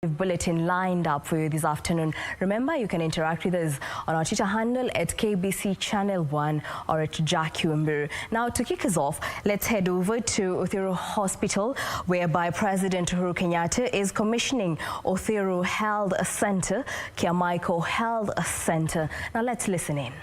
Bulletin lined up for you this afternoon. Remember, you can interact with us on our Twitter handle at KBC Channel 1 or at Jackie Wambiru. Now, to kick us off, let's head over to Uthiru Hospital, whereby President Uhuru Kenyatta is commissioning Uthiru Health Center, Kiamaiko Health Center. Now, let's listen in.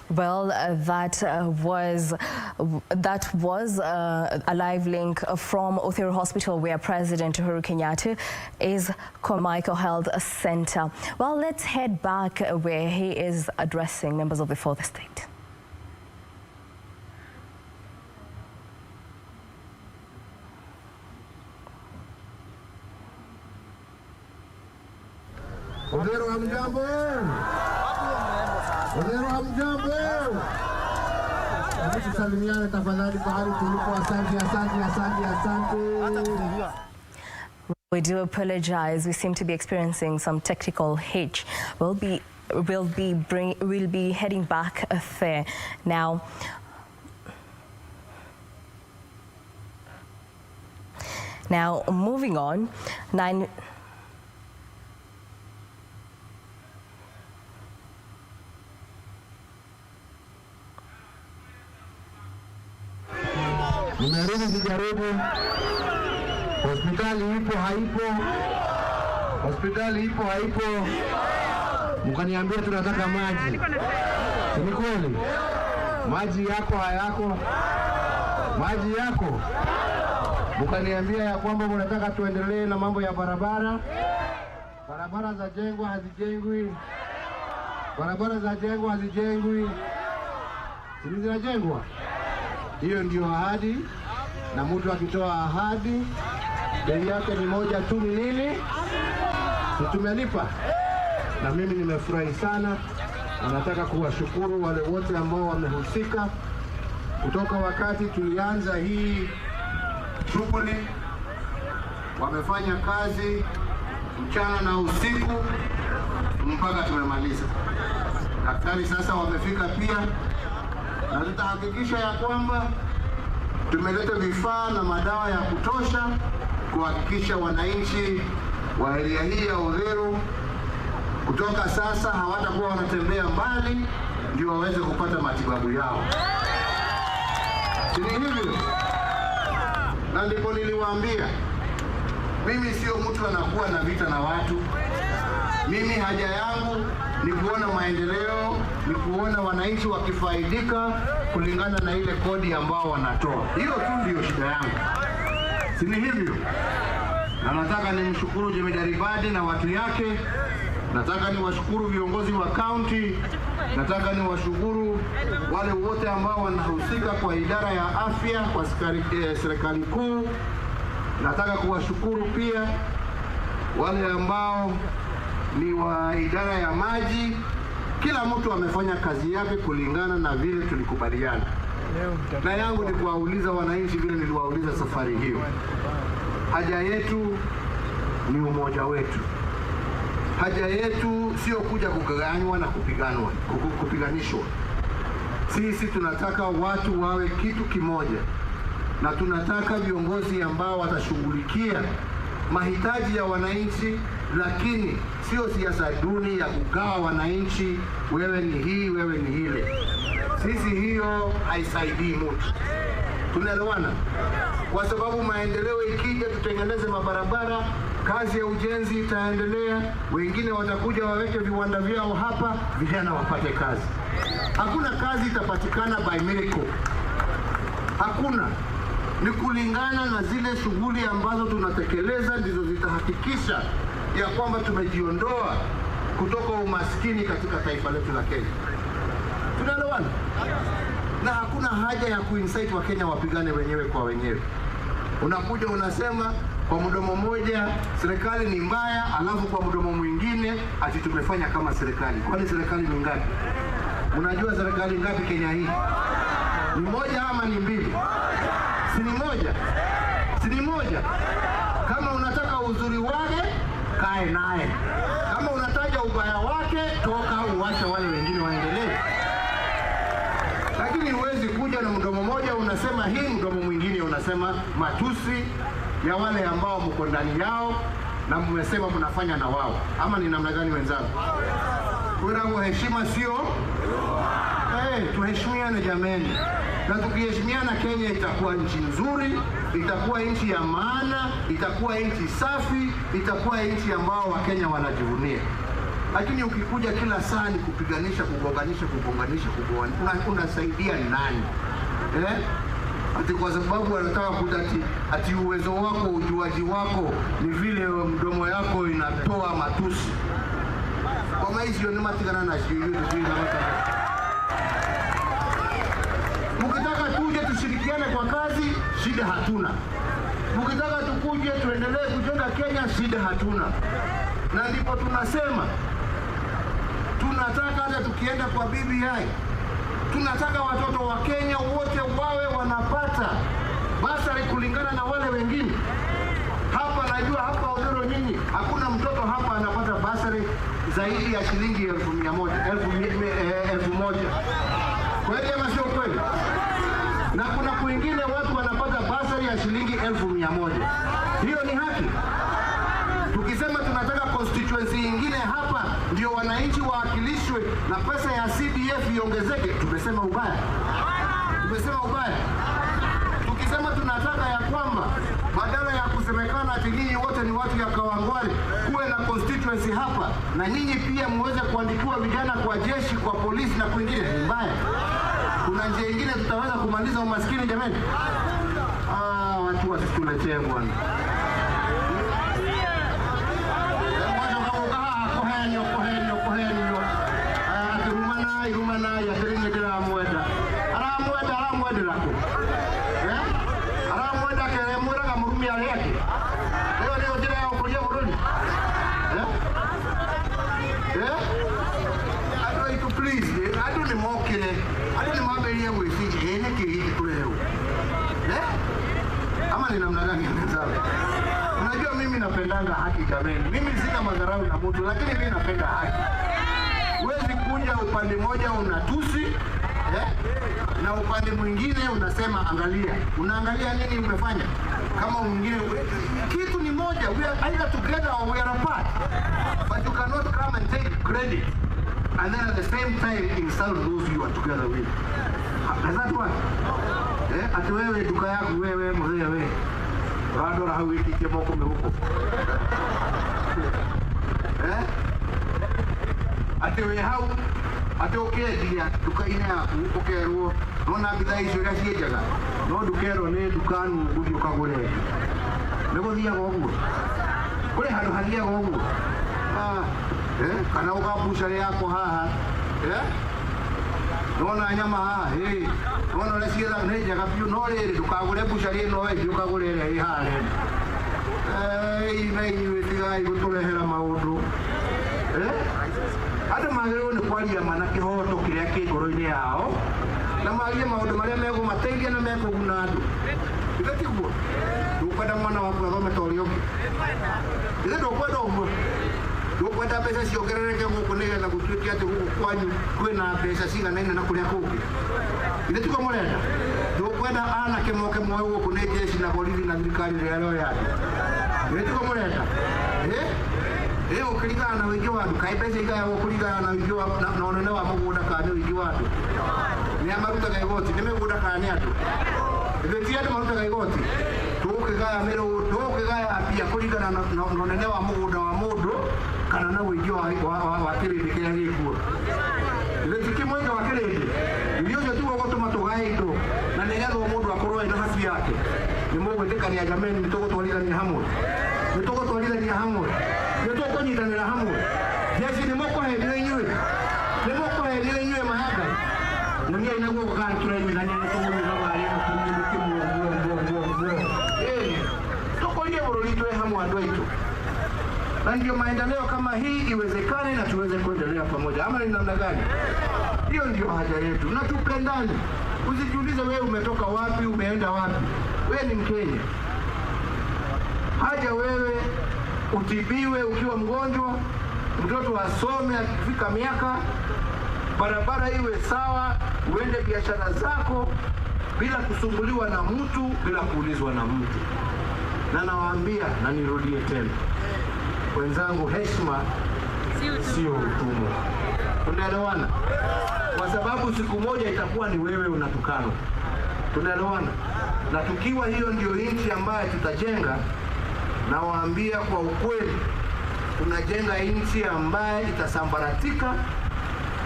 Well, that was a live link from Uthiru Hospital, where President Uhuru Kenyatta is Kiamaiko Health Center. Well, let's head back where he is addressing members of the fourth estate. Udero hamjambo. Udero hamjambo. Tusalimiane tafadhali pahali tulipo. Asante, asante, asante, asante. We do apologize. We seem to be experiencing some technical hitch. We'll be heading back there now. Now, moving on. Nimerudi sijaribu. Hospitali ipo haipo. Hospitali ipo haipo. Mkaniambia tunataka maji. Ni kweli? Maji yako hayako? Maji yako? Mkaniambia ya kwamba mnataka tuendelee na mambo ya barabara. Barabara za jengwa hazijengwi. Barabara za jengwa hazijengwi. Zinajengwa. Hiyo ndio ahadi, na mtu akitoa ahadi bei yake ni moja tu, ni nini? Tumelipa. Na mimi nimefurahi sana, na nataka kuwashukuru wale wote ambao wamehusika kutoka wakati tulianza hii shughuli. Wamefanya kazi mchana na usiku mpaka tumemaliza. Daktari sasa wamefika pia, na tutahakikisha ya kwamba tumeleta vifaa na madawa ya kutosha kuhakikisha wananchi wa area hii ya Uthiru kutoka sasa hawatakuwa wanatembea mbali ndio waweze kupata matibabu yao. Ni hivyo. Na ndipo niliwaambia, mimi sio mtu anakuwa na vita na watu. Mimi haja yangu ni kuona maendeleo, ni kuona wananchi wakifaidika kulingana na ile kodi ambao wanatoa. Hiyo tu ndio shida yangu. Si ni hivyo? Na nataka nimshukuru Jemedari Badi na watu yake. Nataka niwashukuru viongozi wa county Nataka niwashukuru wale wote ambao wanahusika kwa idara ya afya kwa serikali kuu. Nataka kuwashukuru pia wale ambao ni wa idara ya maji. Kila mtu amefanya kazi yake kulingana na vile tulikubaliana. Na yangu ni kuwauliza wananchi vile niliwauliza safari hiyo. Haja yetu ni umoja wetu. Haja yetu sio kuja kugawanywa na kupiganishwa. Sisi tunataka watu wawe kitu kimoja, na tunataka viongozi ambao watashughulikia mahitaji ya wananchi, lakini sio siasa duni ya kugawa wananchi, wewe ni hii, wewe ni ile. Sisi hiyo haisaidii mtu. Tunaelewana? Kwa sababu maendeleo ikija, tutengeneze mabarabara, kazi ya ujenzi itaendelea, wengine watakuja waweke viwanda vyao hapa, vijana wapate kazi. Hakuna kazi itapatikana by miracle. Hakuna. Ni kulingana na zile shughuli ambazo tunatekeleza ndizo zitahakikisha ya kwamba tumejiondoa kutoka umaskini katika taifa letu la Kenya. Tunaelewana? Na hakuna haja ya kuinsight wa Kenya wapigane wenyewe kwa wenyewe. Unakuja unasema kwa mdomo mmoja serikali ni mbaya, alafu kwa mdomo mwingine ati tumefanya kama serikali. Kwani serikali ni ngapi? Unajua serikali ngapi Kenya hii? Ni moja ama ni mbili? Si ni moja? Si ni moja? Kama unataka uzuri wake, kae naye. Kama unataja ubaya wake, toka uache wale wengine waendelee. Lakini huwezi kuja na mdomo mmoja unasema hii, mdomo mwingine unasema matusi ya wale ambao mko ndani yao na mmesema mnafanya na wao. Ama ni namna gani wenzangu? Kwa heshima sio? Tuheshimiane jameni. Na tukiheshimiana, Kenya itakuwa nchi nzuri, itakuwa nchi ya maana, itakuwa nchi safi, itakuwa nchi ambao Wakenya wanajivunia. Lakini ukikuja kila saa ni kupiganisha, kugonganisha, unasaidia nani? Ati kwa sababu wanataka kudati ati uwezo wako, ujuaji wako ni vile mdomo yako inatoa matusi. Kwa maisha ni matigana na shida mkitaka tuje tushirikiane kwa kazi, shida hatuna. Mkitaka tukuje tuendelee kujenga Kenya, shida hatuna. Na ndipo tunasema tunataka hata tukienda kwa BBI, tunataka watoto wa Kenya wote wawe wanapata basari kulingana na wale wengine. Hapa najua hapa Odero nyinyi hakuna mtoto hapa anapata basari zaidi ya shilingi 1,000. Kweli ama sio kweli? Na kuna kwingine watu wanapata basari ya shilingi 1,100. Hiyo ni haki? Tukisema tunataka constituency nyingine hapa ndio wananchi waakilishwe na pesa ya CDF iongezeke, tumesema ubaya. Tumesema ubaya. Tukisema tunataka ya kwamba badala ya kusemekana ati nyinyi wote ni watu ya Kawangware, kuwe na constituency hapa na nyinyi pia muweze kuandikiwa vijana kwa jeshi, kwa polisi na kwingine, ni mbaya. Kuna njia nyingine tutaweza kumaliza umaskini jamani? Watu wasituletee bwana. Irumana ya teringe dira mweda. Ara mweda lako. Ara mweda kere mweda kama murumi yake. Leo jira ya kuja urudi. I try to please. I don't mock it. I don't mabe yeye wifiki ene kile kuleo. Ama ni namna gani mzao? Unajua mimi napendanga haki jamani. Mimi sina madharau na mtu, lakini mimi napenda haki. Huwezi kuja upande moja unatusi, na upande mwingine unasema angalia. Unaangalia nini umefanya? Kama mwingine kitu ni moja, we are either together or we are apart. But you cannot come and take credit and then at the same time insult those you are together with. Does that work? Ati wewe duka yako wewe mzee wewe. Bado hauweki kemoko huko. Ati wewe hau ati okedia duka-inĩ yaku ukerwo nona bidhaa icio iria ciĩ njega no ndukerwo nĩ dukanu gũthiĩ ũkagũre nĩ gũthiaga ũguo kũrĩ handũ hathiaga ũguo kana ũkambucarĩ yako haha Nona nyama eh nona le siela ne jaga piu no le dukagure bushari no e dukagure le hale nei ni tiga igutulehera maundu anda magero ni kwaria mana kihoto kiria kigoro-ini yao na maria maundu maria mego mateithia na meko guna andu igatiguo dukwenda mwana waku athome tori ungi ile dukwenda umwe dukwenda mbeca ciongerereke guku nigetha gutuike ati guku kwanyu kwina mbeca ciganaine na kuria kungi ile tuko murenda dukwenda anake moke moyo guku ni jeshi na borithi na thirikari ria leo yake ile tuko murenda ukirigana na wingi wa andu kai mbeca igaya gukurigana na wingi wa na onene wa mugunda kana wingi wa andu ni amarutaga igoti ni migunda kana ni andu ile ti andu marutaga igoti tukigaya mero tukigaya apia kurigana na onene wa mugunda wa mundu kana na wingi wa kirindi kiria gikuo ile ti kimwe wa kirindi ndio ndio tu gutuma tugaye indo na nigetha mundu akorwo ena hafi yake ni mugwithikania jameni mitugutwarithania hamwe mitugutwarithania hamwe nitukunyitanira hamwe jeshi ni mukuhenire inyue ni mukuhenire inyue mahanga na mie inaguo gukana turaiguithania nitugumira bari na kumumukimuo tukurie bururi twe hamwe andu aitu na ndio maendeleo kama hii iwezekane na tuweze kuendelea pamoja ama ni namna gani? Hiyo ndio haja yetu na tupendane. Usijiulize wewe umetoka wapi, umeenda wapi. Wewe ni Mkenya. Haja wewe utibiwe ukiwa mgonjwa, mtoto asome akifika miaka, barabara iwe sawa, uende biashara zako bila kusumbuliwa na mtu, bila kuulizwa na mtu. Na nawaambia na nirudie tena, wenzangu, heshima sio utumwa. Tunaelewana? Kwa sababu siku moja itakuwa ni wewe unatukana. Tunaelewana? Na tukiwa hiyo ndio nchi ambayo tutajenga, na waambia kwa ukweli, tunajenga nchi ambayo itasambaratika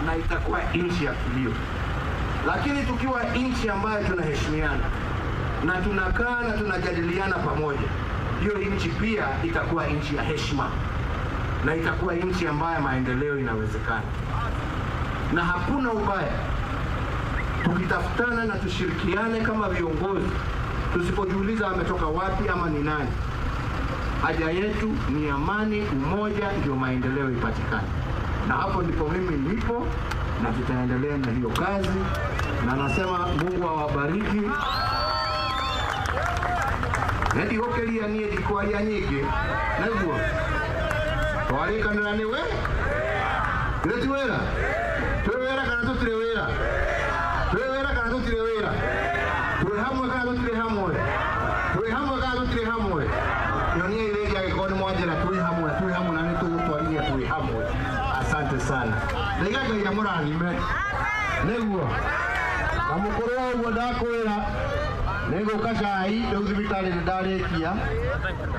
na itakuwa nchi ya kilio. Lakini tukiwa nchi ambayo tunaheshimiana na tunakaa na tunajadiliana pamoja, hiyo nchi pia itakuwa nchi ya heshima na itakuwa nchi ambayo maendeleo inawezekana. Na hakuna ubaya tukitafutana na tushirikiane kama viongozi, tusipojiuliza ametoka wapi ama ni nani. Haja yetu ni amani, umoja, ndio maendeleo ipatikane. Na hapo ndipo mimi nipo na tutaendelea na hiyo kazi, na nasema Mungu awabariki. Ndio hokelia nie dikwaria nyingi naguo twarikanira niwe twewera kana tutire wera twe hamwe kana tutire hamwe yonie ile ya ikoni moja na twe hamwe na nitugutwaria twe hamwe. Asante sana ndigaga ya murathime niguo amukoro ugo ndakwira nego kacai ndu thibitari ndarikia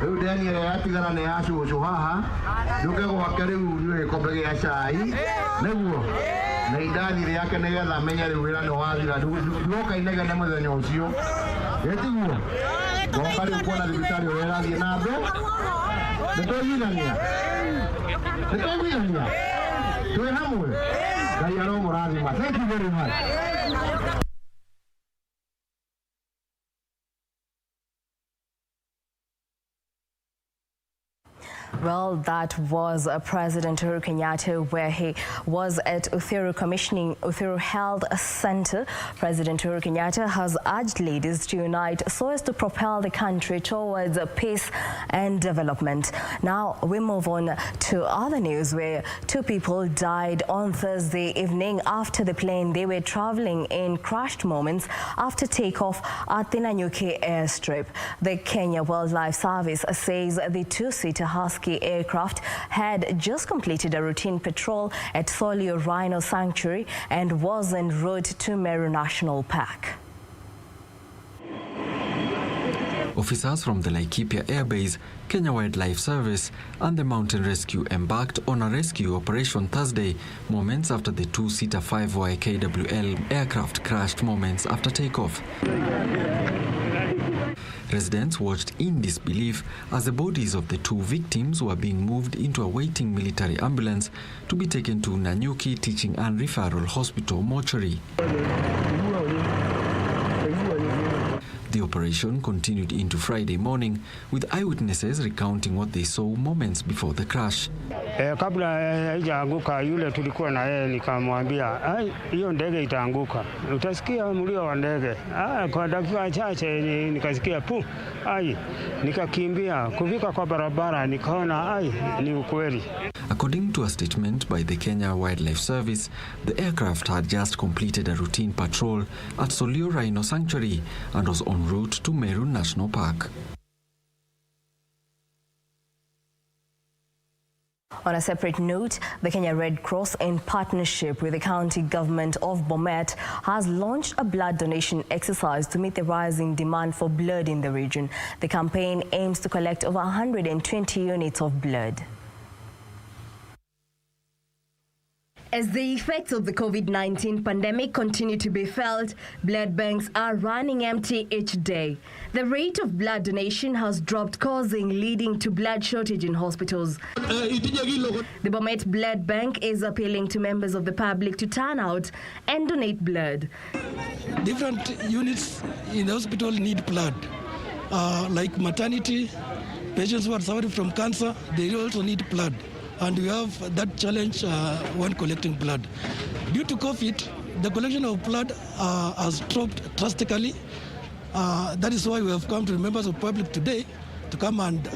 riu Daniel yatigana ne yacucu haha nduke gwake riu ni gikombe gia cai niguo na idani yake nigetha menya riu wira no wathira nduka inega na muthenya ucio getiguo goka riu kuona thibitari wirathie na mbe nitwigithania twi hamwe. Ngai aromurathima. Thank you very much. Well, that was President Uhuru Kenyatta, where he was at Uthiru Health Center. President Uhuru Kenyatta has urged leaders to unite so as to propel the country towards peace and development. Now we move on to other news, where 2 people died on Thursday evening after the plane they were traveling in crashed moments after takeoff at the Nanyuki airstrip. The Kenya Wildlife Service says the 2-seater Husky aircraft had just completed a routine patrol at Solio Rhino Sanctuary and was en route to Meru National Park. Officers from the Laikipia Air Base, Kenya Wildlife Service and the Mountain Rescue embarked on a rescue operation Thursday, moments after the 2-seater 5Y KWL aircraft crashed moments after takeoff. Residents watched in disbelief as the bodies of the 2 victims were being moved into a waiting military ambulance to be taken to Nanyuki Teaching and Referral Hospital mortuary. The operation continued into Friday morning, with eyewitnesses recounting what they saw moments before the crash. Kabla haijaanguka yule tulikuwa na yeye nikamwambia, hiyo ndege itaanguka. Utasikia mlio wa ndege. Kwa dakika chache nikasikia pu. Nikakimbia kufika kwa barabara nikaona ni ukweli. According to a statement by the Kenya Wildlife Service, the aircraft had just completed a routine patrol at Solio Rhino Sanctuary and was en route to Meru National Park. On a separate note, the Kenya Red Cross, in partnership with the county government of Bomet, has launched a blood donation exercise to meet the rising demand for blood in the region. The campaign aims to collect over 120 units of blood. As the effects of the COVID-19 pandemic continue to be felt, blood banks are running empty each day. The rate of blood donation has dropped, leading to blood shortage in hospitals. The Bomet Blood Bank is appealing to members of the public to turn out and donate blood. Different units in the hospital need blood, like maternity, patients who are suffering from cancer, they also need blood. And we have that challenge when collecting blood. Due to COVID, the collection of blood has dropped drastically. That is why we have come to the members of the public today to come and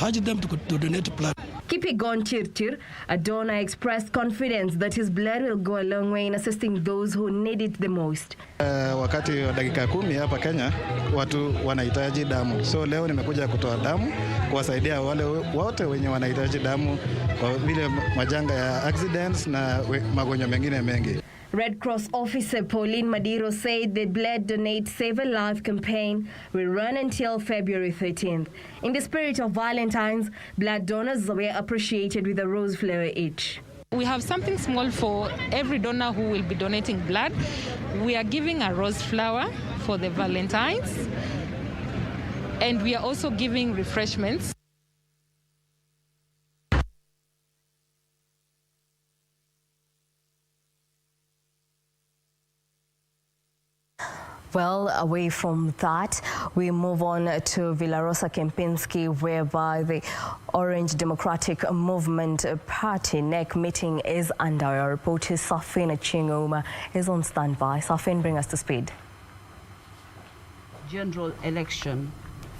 urge them to donate blood. Kipigon Chirchir, a donor, expressed confidence that his blood will go a long way in assisting those who need it the most. Wakati wa dakika 10 hapa Kenya, watu wanahitaji damu. So leo nimekuja kutoa damu kuwasaidia wale wote wenye wanahitaji damu kwa vile majanga ya accidents na magonjwa mengine mengi. Red Cross officer Pauline Madiro said the Blood Donate Save a Life campaign will run until February 13th. In the spirit of Valentine's, blood donors were appreciated with a rose flower each. We have something small for every donor who will be donating blood. We are giving a rose flower for the Valentines, and we are also giving refreshments. Well, away from that, we move on to Villarosa Kempinski, whereby the Orange Democratic Movement Party NEC meeting is under. Our reporter Safin Achingoma is on standby. Safin, bring us to speed. General election.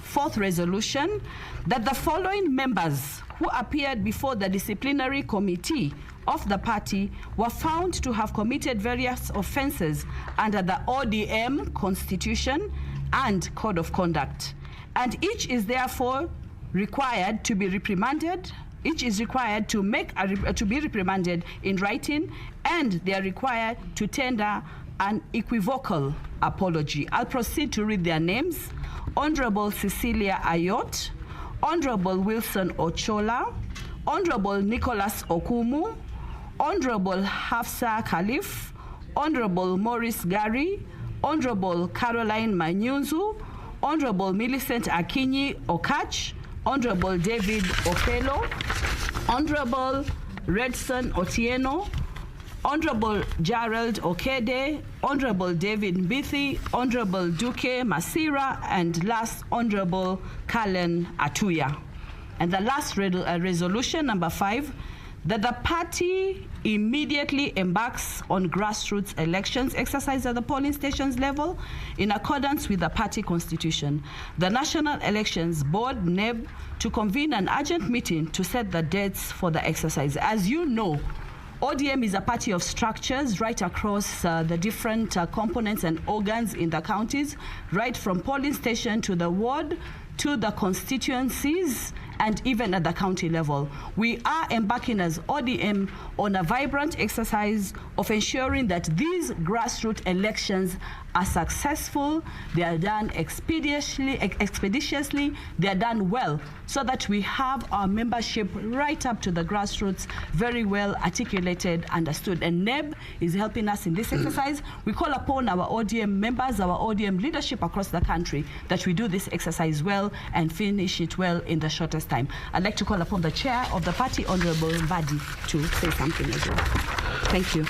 Fourth resolution, that the following members who appeared before the disciplinary committee of the party were found to have committed various offences under the ODM Constitution and Code of Conduct. And each is therefore required to be reprimanded. Each is required to be reprimanded in writing, and they are required to tender an equivocal apology. I'll proceed to read their names. Honorable Cecilia Ayot, Honorable Wilson Ochola, Honorable Nicholas Okumu, Honorable Hafsa Khalif, Honorable Maurice Gary, Honorable Caroline Manyunzu, Honorable Millicent Akinyi Okach, Honorable David Opelo, Honorable Redson Otieno, Honorable Gerald Okede, Honorable David Mbithi, Honorable Duke Masira, and last, Honorable Kalen Atuya. And the last resolution, number 5, that the party immediately embarks on grassroots elections exercised at the polling stations level in accordance with the party constitution. The National Elections Board, NEB, to convene an urgent meeting to set the dates for the exercise. As you know, ODM is a party of structures right across the different components and organs in the counties, right from polling station to the ward, to the constituencies, and even at the county level. We are embarking as ODM on a vibrant exercise of ensuring that these grassroots elections are successful, they are done expeditiously, they are done well, so that we have our membership right up to the grassroots very well articulated, understood. And NEB is helping us in this exercise. We call upon our ODM members, our ODM leadership across the country, that we do this exercise well and finish it well in the shortest time. I'd like to call upon the chair of the party, Honorable Mbadi, to say something as well. Thank you.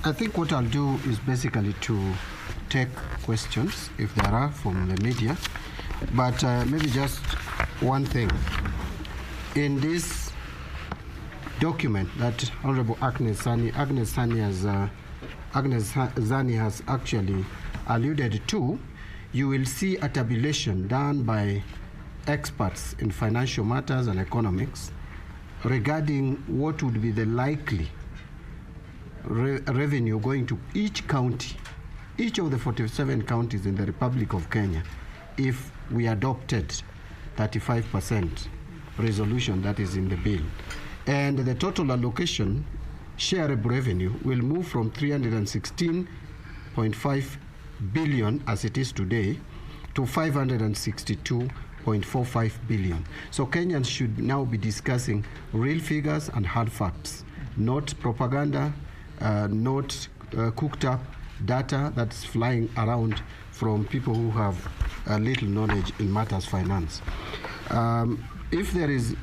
I think what I'll do is basically to take questions, if there are, from the media. But maybe just one thing. In this document that Honorable Agnes Zani has actually alluded to, you will see a tabulation done by experts in financial matters and economics regarding what would be the likely revenue going to each county, each of the 47 counties in the Republic of Kenya, if we adopted 35% resolution that is in the bill. And the total allocation shareable revenue will move from 316.5 billion as it is today to 562.45 billion. So Kenyans should now be discussing real figures and hard facts, not propaganda, not cooked up data that's flying around from people who have little knowledge in matters finance. If there is,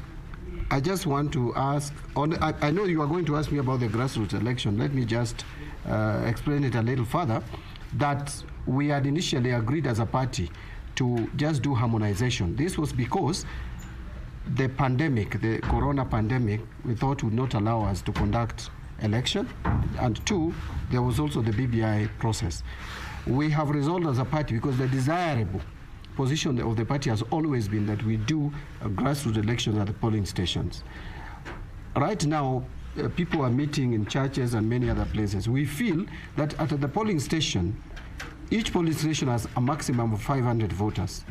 I just want to ask, I know you are going to ask me about the grassroots election. Let me just explain it a little further, that we had initially agreed as a party to just do harmonization. This was because the pandemic, the corona pandemic, we thought would not allow us to conduct election, and two, there was also the BBI process. We have resolved as a party, because the desirable position of the party has always been that we do grassroots elections at the polling stations. Right now, people are meeting in churches and many other places. We feel that at the polling station, each polling station has a maximum of 500 voters.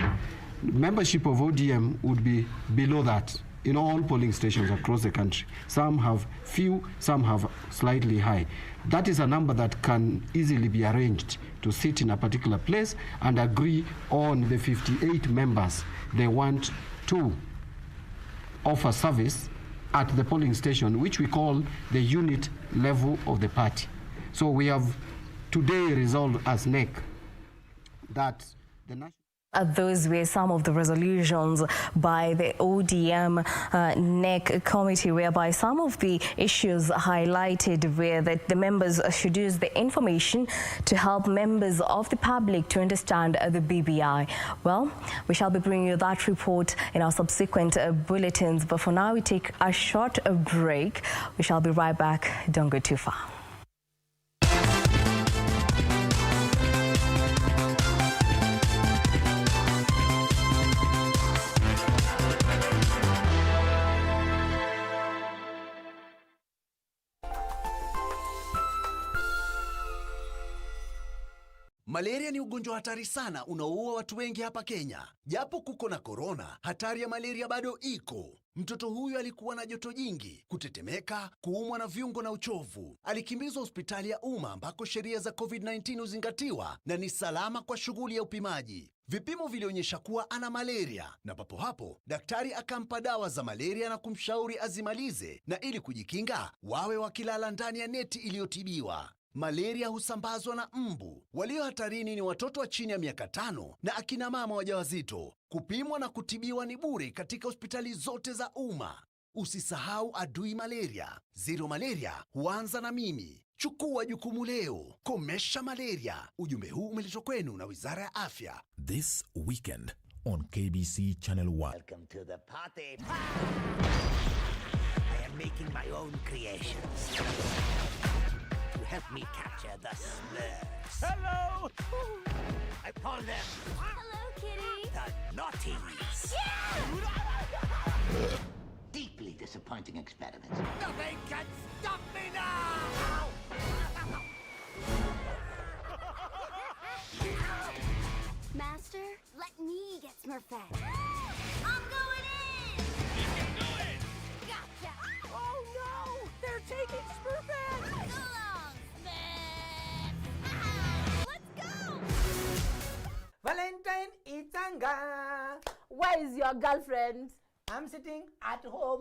Membership of ODM would be below that in all polling stations across the country. Some have few, some have slightly high. That is a number that can easily be arranged to sit in a particular place and agree on the 58 members they want to offer service at the polling station, which we call the unit level of the party. So we have today resolved as NEC that the national... Those were some of the resolutions by the ODM NEC committee, whereby some of the issues highlighted were that the members should use the information to help members of the public to understand the BBI. Well, we shall be bringing you that report in our subsequent bulletins, but for now we take a short break. We shall be right back. Don't go too far. Malaria ni ugonjwa hatari sana unaoua watu wengi hapa Kenya. Japo kuko na korona, hatari ya malaria bado iko. Mtoto huyu alikuwa na joto jingi, kutetemeka, kuumwa na viungo na uchovu. Alikimbizwa hospitali ya umma ambako sheria za COVID-19 huzingatiwa na ni salama kwa shughuli ya upimaji. Vipimo vilionyesha kuwa ana malaria, na papo hapo daktari akampa dawa za malaria na kumshauri azimalize, na ili kujikinga wawe wakilala ndani ya neti iliyotibiwa. Malaria husambazwa na mbu. Walio hatarini ni watoto wa chini ya miaka 5 na akina mama wajawazito. Kupimwa na kutibiwa ni bure katika hospitali zote za umma. Usisahau adui malaria. Zero malaria huanza na mimi. Chukua jukumu leo. Komesha malaria. Ujumbe huu umeletwa kwenu na Wizara ya Afya. This weekend on KBC Channel 1. Welcome to the party. I am making my own creations to help me capture the Smurfs. Hello! I call them... Hello, kitty! The Naughties. Yeah! Deeply disappointing experiments. Nothing can stop me now! Master, let me get Smurfette. I'm going in! You can do it! Gotcha! Oh no! They're taking Smurfette! So long, Smurf! Let's go! Manga. Where is your girlfriend? I'm sitting at home.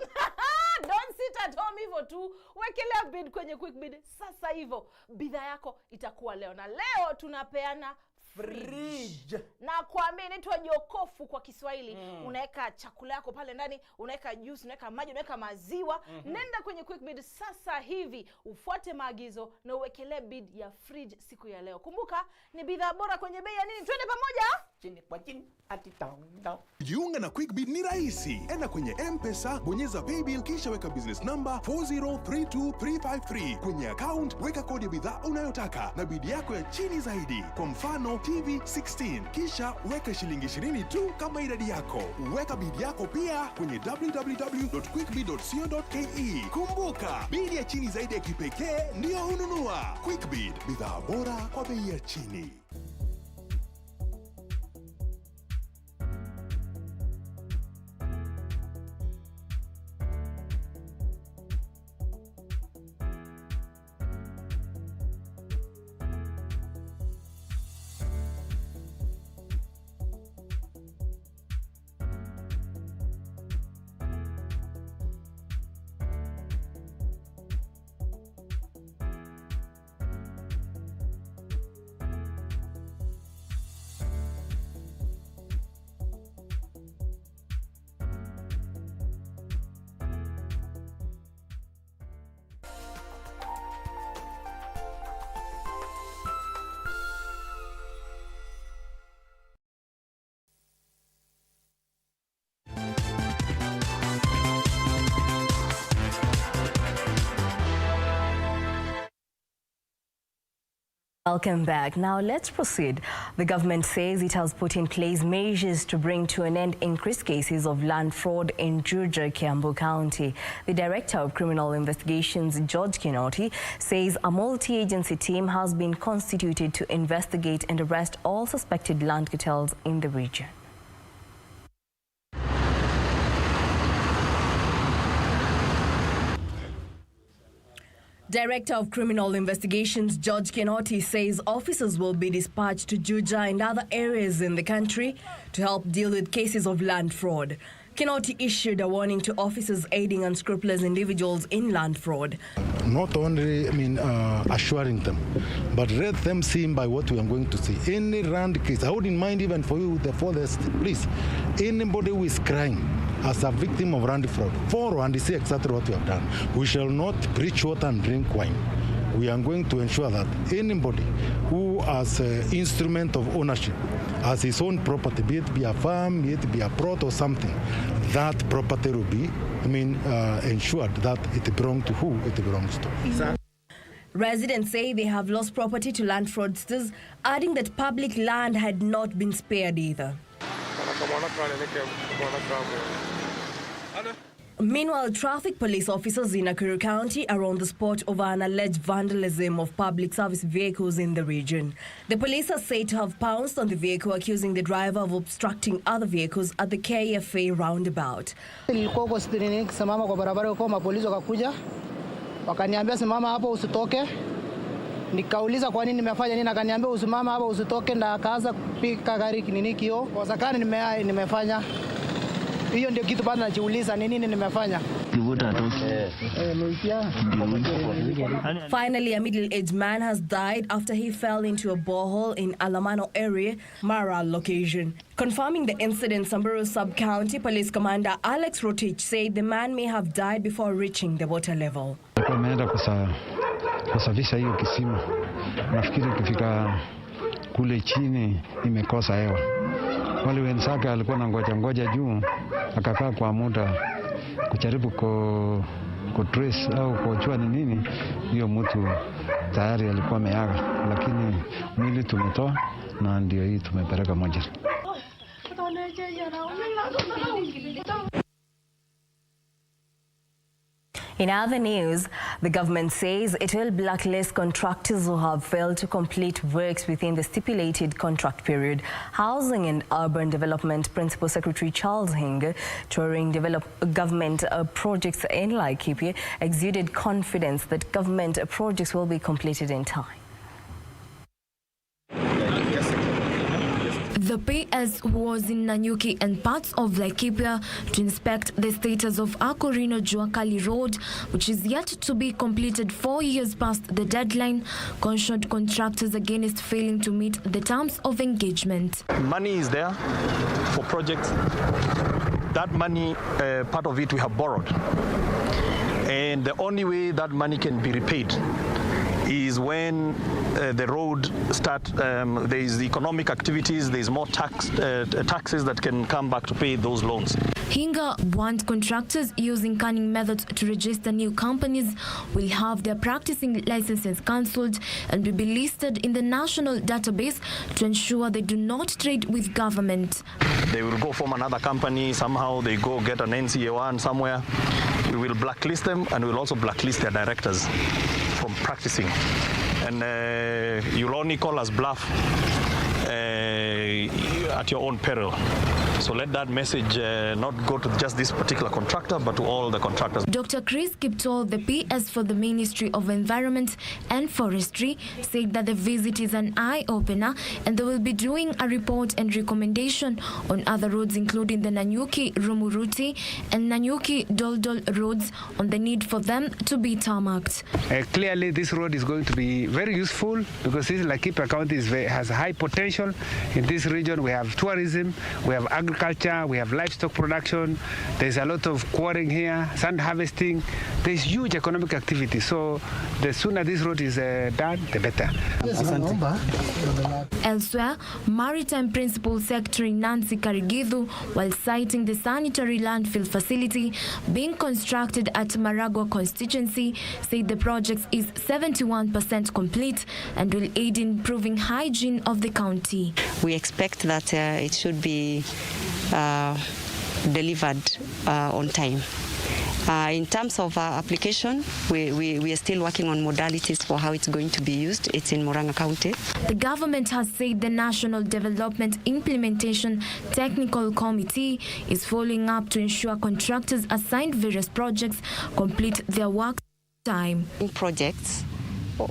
Don't sit at home hivyo tu. Wekelea bid kwenye quick bid sasa hivyo. Bidhaa yako itakuwa leo. Na leo tunapeana fridge. Na kuambia inaitwa jokofu kwa Kiswahili. Unaweka chakula yako pale ndani, unaweka juice, unaweka maji, unaweka maziwa. Nenda kwenye quick bid sasa hivi, ufuate maagizo na uwekelee bid ya fridge siku ya leo. Kumbuka ni bidhaa bora kwenye bei ya nini? Twende pamoja. Chini kwa chini ati down. Jiunga na QuickBid ni rahisi. Enda kwenye M-Pesa, bonyeza paybill kisha weka business number 4032353. Kwenye account weka kodi ya bidhaa unayotaka na bid yako ya chini zaidi. Kwa mfano TV 16, kisha weka shilingi 20 tu kama idadi yako. Weka bid yako pia kwenye www.quickbid.co.ke. Kumbuka, bid ya chini zaidi ya kipekee ndio hununua. QuickBid, bidhaa bora kwa bei ya chini. Welcome back. Now let's proceed. The government says it has put in place measures to bring to an end increased cases of land fraud in Juja, Kiambu County. The Director of Criminal Investigations, George Kinoti, says a multi-agency team has been constituted to investigate and arrest all suspected land cartels in the region. Director of Criminal Investigations George Kinoti says officers will be dispatched to Juja and other areas in the country to help deal with cases of land fraud. Kinoti issued a warning to officers aiding unscrupulous individuals in land fraud. Not only, assuring them, but let them see by what we are going to see. Any land case, I wouldn't mind even for you, the forest, please, anybody who is crying as a victim of land fraud, follow and see exactly what we have done. We shall not preach water and drink wine. We are going to ensure that anybody who has an instrument of ownership as his own property, be it be a farm, be it be a plot or something, that property will be, ensured that it belongs to who it belongs to. Residents say they have lost property to land fraudsters, adding that public land had not been spared either. Meanwhile, traffic police officers in Nakuru County are on the spot over an alleged vandalism of public service vehicles in the region. The police are said to have pounced on the vehicle, accusing the driver of obstructing other vehicles at the KFA roundabout. Nilikuwa simama kwa barabara huko, mapolisi wakakuja wakaniambia simama hapo usitoke. Nikauliza kwa nini nimefanya nini, akaniambia usimama hapo usitoke, na akaanza kupika gari nini kio. Kwa sakani nimefanya. Hiyo ndio kitu bado najiuliza ni nini nimefanya. Finally, a middle-aged man has died after he fell into a borehole in Alamano area, Mara location. Confirming the incident, Samburu Sub-County Police Commander Alex Rotich said the man may have died before reaching the water level. Ameenda kusafisha hiyo kisima. Nafikiri kufika kule chini imekosa hewa. Wale wenzake alikuwa na ngoja juu, akakaa kwa muda kujaribu trace au kujua ni nini, hiyo mtu tayari alikuwa ameaga, lakini mwili tumetoa na ndio hii tumepeleka moja. In other news, the government says it will blacklist contractors who have failed to complete works within the stipulated contract period. Housing and Urban Development Principal Secretary Charles Hinge, touring government projects in Laikipia, exuded confidence that government projects will be completed in time. The PS was in Nanyuki and parts of Laikipia to inspect the status of Akorino Juakali Road, which is yet to be completed 4 years past the deadline, cautioned contractors against failing to meet the terms of engagement. Money is there for projects. That money, part of it we have borrowed. And the only way that money can be repaid is when the road there is economic activities, there is more taxes that can come back to pay those loans. Hinga wants contractors using cunning methods to register new companies will have their practicing licenses cancelled and will be listed in the national database to ensure they do not trade with government. They will go form another company, somehow they go get an NCA1 somewhere. We will blacklist them and we'll also blacklist their directors from practicing. And you'll only call us bluff at your own peril. So let that message not go to just this particular contractor, but to all the contractors. Dr. Chris Kiptol, the PS for the Ministry of Environment and Forestry, said that the visit is an eye-opener and they will be doing a report and recommendation on other roads, including the Nanyuki-Rumuruti and Nanyuki-Doldol roads, on the need for them to be tarmacked. Clearly, this road is going to be very useful because this Laikipia County has high potential. In this region, we have tourism, we have agriculture, we have livestock production, there's a lot of quarrying here, sand harvesting, there's huge economic activity. So the sooner this road is done, the better. Elsewhere, Maritime Principal Secretary Nancy Karigithu, while citing the sanitary landfill facility being constructed at Maragua constituency, said the project is 71% complete and will aid in improving hygiene of the county. We expect that it should be delivered on time. In terms of application, we are still working on modalities for how it's going to be used. It's in Murang'a County. The government has said the National Development Implementation Technical Committee is following up to ensure contractors assigned various projects complete their work time. Projects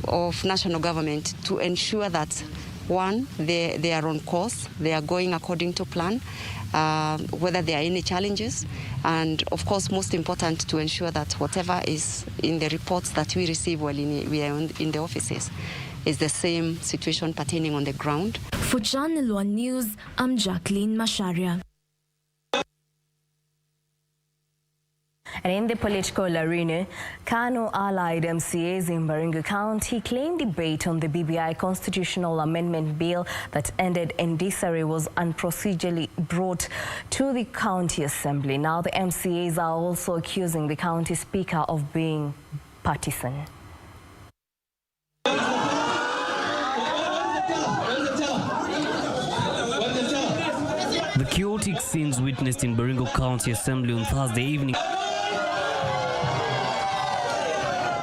of national government to ensure that, one, they are on course, they are going according to plan, whether there are any challenges, and of course most important to ensure that whatever is in the reports that we receive while we are in the offices is the same situation pertaining on the ground. For Channel 1 News, I'm Jacqueline Masharia. And in the political arena, KANU allied MCAs in Baringo County claimed debate on the BBI constitutional amendment bill that ended in Disari was unprocedurally brought to the county assembly. Now the MCAs are also accusing the county speaker of being partisan. The chaotic scenes witnessed in Baringo County Assembly on Thursday evening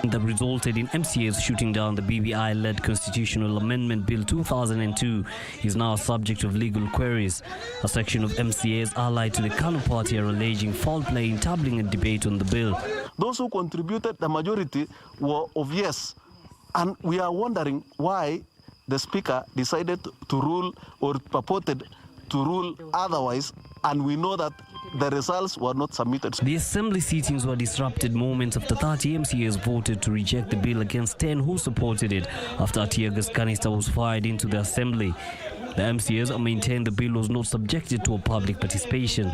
that resulted in MCAs shooting down the BBI-led Constitutional Amendment Bill 2002 is now a subject of legal queries. A section of MCAs allied to the KANU party are alleging foul play in tabling a debate on the bill. Those who contributed, the majority were of yes, and we are wondering why the speaker decided to rule or purported to rule otherwise, and we know that the results were not submitted. The assembly sittings were disrupted moments after 30 MCAs voted to reject the bill against 10 who supported it after a tear gas canister was fired into the assembly. The MCAs maintained the bill was not subjected to a public participation.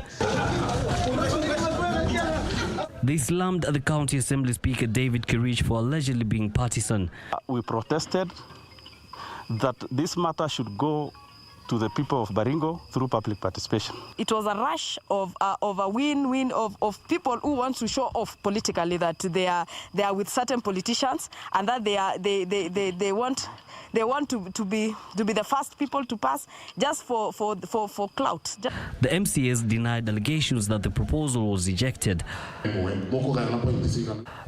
They slammed at the county assembly speaker David Kirich for allegedly being partisan. We protested that this matter should go to the people of Baringo through public participation. It was a rush of a win-win of people who want to show off politically that they are with certain politicians and that they want to be the first people to pass just for clout. The MCAs denied allegations that the proposal was rejected.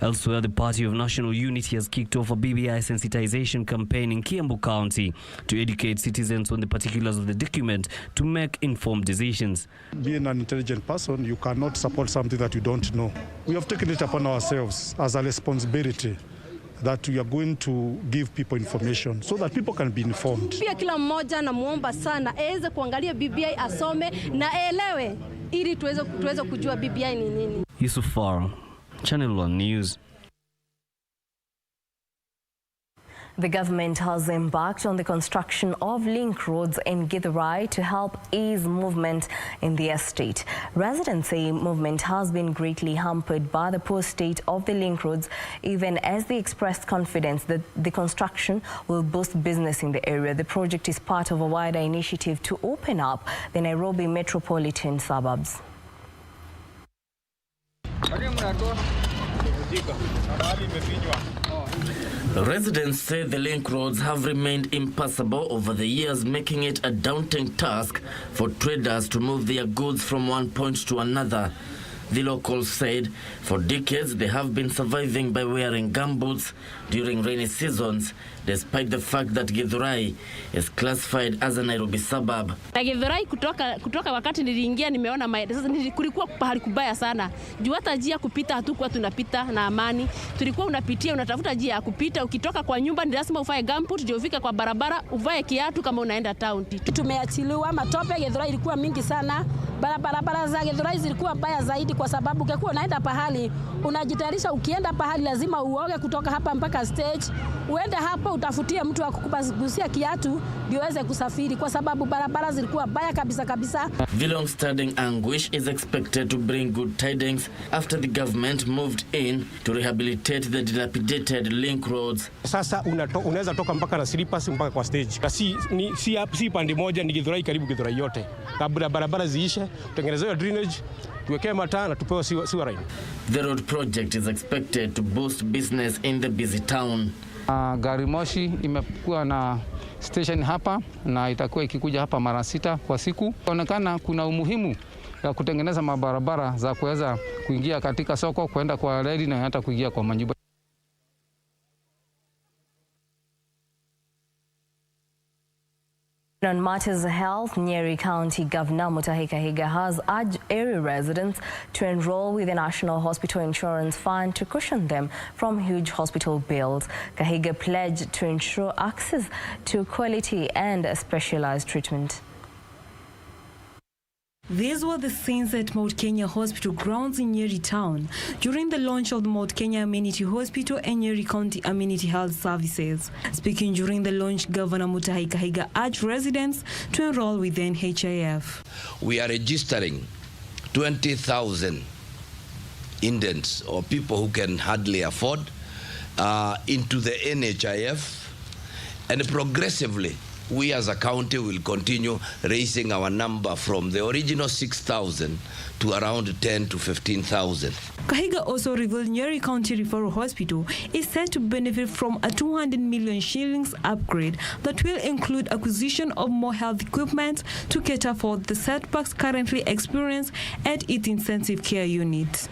Elsewhere, the Party of National Unity has kicked off a BBI sensitization campaign in Kiambu County to educate citizens on the particulars of the document to make informed decisions. Being an intelligent person, you cannot support something that you don't know. We have taken it upon ourselves as a responsibility that we are going to give people information so that people can be informed. Pia kila mmoja namuomba sana aweze kuangalia BBI, asome na elewe ili tuweze kujua BBI ni nini. Yusuf Farah, Channel 1 News. The government has embarked on the construction of link roads in Githurai to help ease movement in the estate. Residents say movement has been greatly hampered by the poor state of the link roads, even as they expressed confidence that the construction will boost business in the area. The project is part of a wider initiative to open up the Nairobi metropolitan suburbs. Residents say the link roads have remained impassable over the years, making it a daunting task for traders to move their goods from one point to another. The locals said for decades they have been surviving by wearing gumboots during rainy seasons, despite the fact that Githurai is classified as a Nairobi suburb. Na Githurai kutoka wakati niliingia nimeona sasa kulikuwa pahali kubaya sana. Juu hata njia kupita hatukuwa tunapita na amani. Tulikuwa unapitia unatafuta njia ya kupita, ukitoka kwa nyumba ni lazima uvae gumboot ndio ufike kwa barabara, uvae kiatu kama unaenda town. Tumeachiliwa, matope Githurai ilikuwa mingi sana. Barabara za Githurai zilikuwa mbaya zaidi kwa sababu ukikuwa unaenda pahali unajitayarisha, ukienda pahali lazima uoge kutoka hapa mpaka stage, uende hapa utafutie mtu wa kukubagusia kiatu ndio uweze kusafiri kwa sababu barabara zilikuwa mbaya kabisa. The long-standing anguish is expected to bring good tidings after the government moved in to rehabilitate the dilapidated link roads. Sasa unaweza toka mpaka na slippers mpaka kwa stage. Si pande moja, ni Githurai karibu Githurai yote. Kabla barabara ziishe, tutengenezewe drainage, tuwekee mataa na tupewe sewer line. The road project is expected to boost business in the busy town. Gari moshi imekuwa na station hapa na itakuwa ikikuja hapa mara 6 kwa siku. Inaonekana kuna umuhimu ya kutengeneza mabarabara za kuweza kuingia katika soko, kwenda kwa reli na hata kuingia kwa manyumba. On matters of health, Nyeri County Governor Mutahi Kahiga has urged area residents to enroll with the National Hospital Insurance Fund to cushion them from huge hospital bills. Kahiga pledged to ensure access to quality and specialized treatment. These were the scenes at Mount Kenya Hospital grounds in Nyeri Town during the launch of the Mount Kenya Amenity Hospital and Nyeri County Amenity Health Services. Speaking during the launch, Governor Mutahi Kahiga urged residents to enroll with the NHIF. We are registering 20,000 Indians or people who can hardly afford into the NHIF, and progressively we as a county will continue raising our number from the original 6,000 to around 10 to 15,000. Kahiga also revealed Nyeri County Referral Hospital is set to benefit from a 200 million shillings upgrade that will include acquisition of more health equipment to cater for the setbacks currently experienced at its intensive care unit.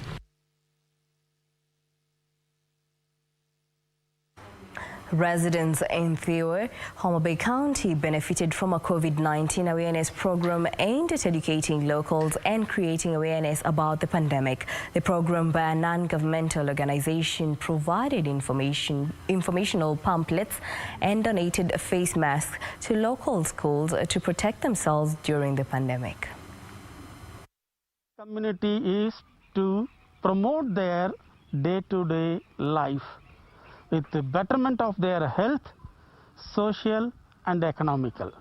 Residents in Thiwe, Homa Bay County benefited from a COVID-19 awareness program aimed at educating locals and creating awareness about the pandemic. The program by a non-governmental organization provided informational pamphlets and donated face masks to local schools to protect themselves during the pandemic. Community is to promote their day-to-day life with the betterment of their health, social and economical.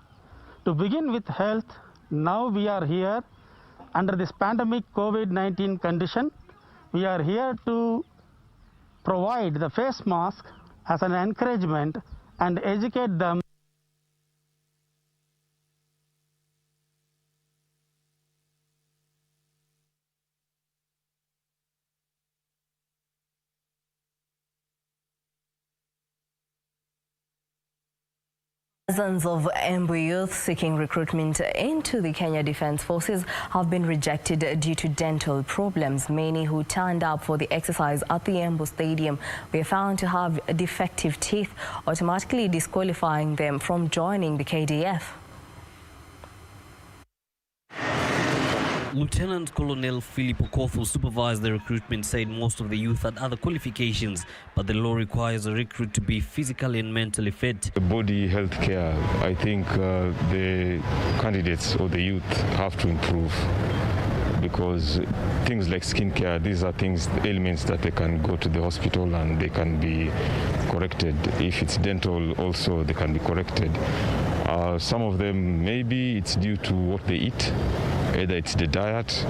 To begin with health, now we are here under this pandemic COVID-19 condition. We are here to provide the face mask as an encouragement and educate them. Dozens of Embu youth seeking recruitment into the Kenya Defence Forces have been rejected due to dental problems. Many who turned up for the exercise at the Embu Stadium were found to have defective teeth, automatically disqualifying them from joining the KDF. Lieutenant Colonel Philip Okoth, who supervised the recruitment, said most of the youth had other qualifications, but the law requires a recruit to be physically and mentally fit. The body health care, I think the candidates or the youth have to improve, because things like skincare, these are ailments that they can go to the hospital and they can be corrected. If it's dental also, they can be corrected. Some of them, maybe it's due to what they eat, either it's the diet